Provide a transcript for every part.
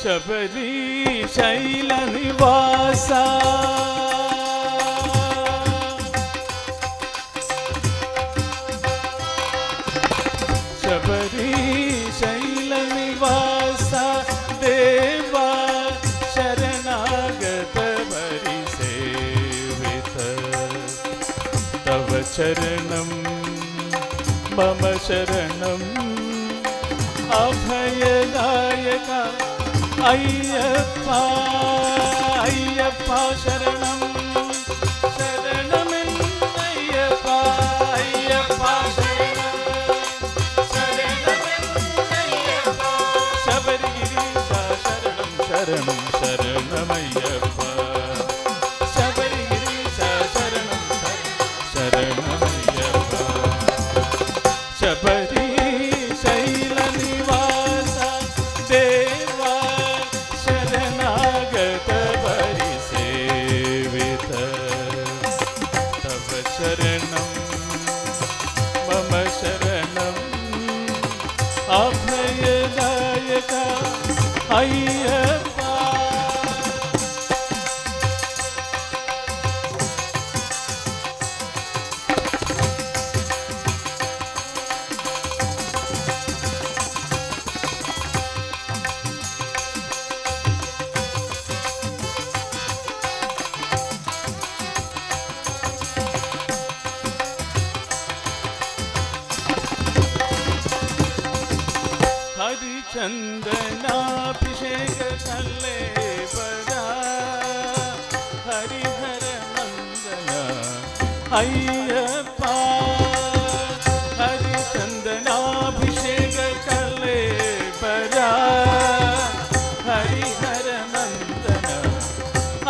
ಶಬರಿ ಶೈಲ ನಿವಾಸ ಶಬರಿ ಶೈಲ ನಿವಾಸ ದೇವ ಶರಣಾಗತ ಬರಿ ಸೇವಿತ ತವ ಚರಣಂ ಮಮ ಶರಣಂ ಅಭಯದಾಯಕ ಅಯ್ಯಪ್ಪ ಅಯ್ಯಪ್ಪ ಶರಣಂ ಶರಣಮೆನ್ನಯ್ಯಪ್ಪ ಅಯ್ಯಪ್ಪ ಶರಣಂ ಶರಣಮೆನ್ನಯ್ಯಪ್ಪ ಶಬರಿಗಿರೀಶ ಶರಣಂ ಶರಣಂ ಶರಣಮಯ್ಯಪ್ಪ ಶಬರಿಗಿರೀಶ ಶರಣಂ ಶರಣಮಯ್ಯಪ್ಪ ಶಬರಿ ಶೈಲ ನಿವಾಸ ದೇವ ಶರಣಾಗತ ಬರಿ ಸೇವಿತ ತವ ಶರಣಂ ಮಮ ಶರಣಂ ಅಭಯದಾಯಕ ಅಯ್ಯಪ್ಪ ಹರಿಚಂದನಾಭಿಷೇಕ ಕಲ್ಲೆ ಬರ ಹರಿಹರ ನಂದನ ಅಯ್ಯಪ್ಪ ಹರಿಚಂದನಾಭಿಷೇಕ ಕಲ್ಲೆ ಬರ ಹರಿಹರ ನಂದನ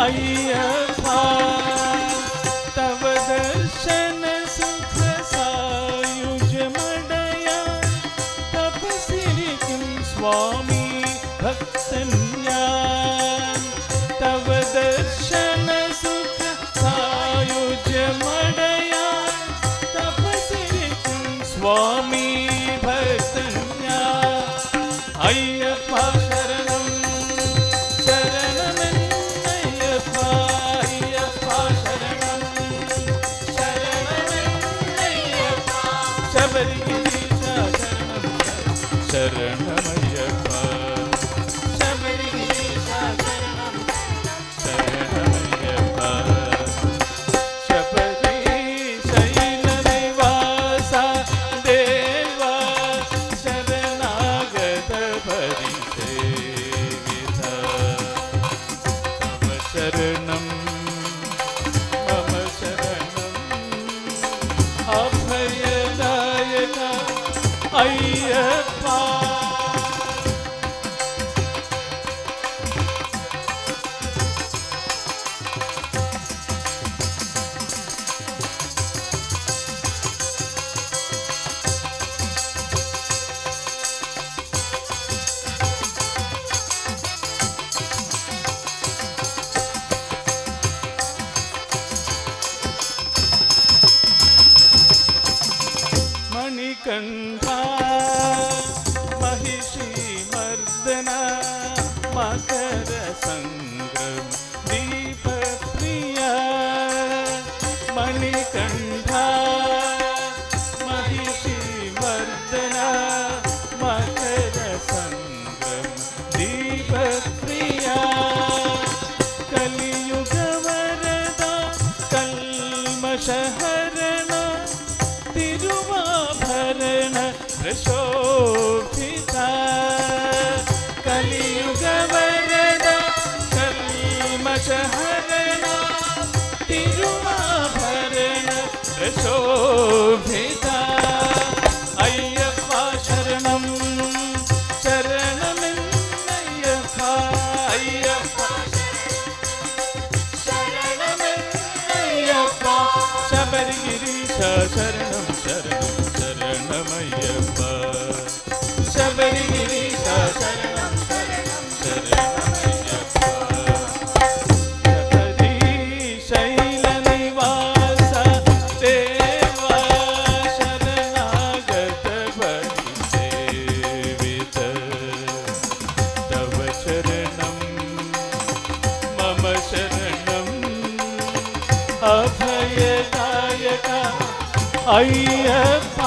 ಅಯ್ಯಪ್ಪ ತವ ದರ್ಶನ ಸುಖ ಸಾಯುಜ ಮಡಯ ತಪಸಿರಿ स्वामी भक्तन्यान तव दर्शन सुख सायुज्य मडया तपसिरि स्वामी भक्तन्यान अय्यप्प शरणं शरणमन्यप्प अय्यप्प शरणं शरणमन्यप्प शबरिगिरीश शरणं शरणमय्यप्प शबरिगिरीश शरणं शरणमय्यप्प शबरी शैल निवास देव शरणागत बरि सेवित तव शरणं मम शरणं अभयदायक ಅಯ್ಯಪ್ಪ ಮಣಿಕಂಠ महिषी मर्दन मकर संग्रम दीप प्रिय मणिकंठ महिषी मर्दन मकर संग्रम दीप प्रिय कलियुग वरद कल्मषहरण तिरुवाभरण शोभिता कलियुग वरद అభయదాయక అయ్యప్ప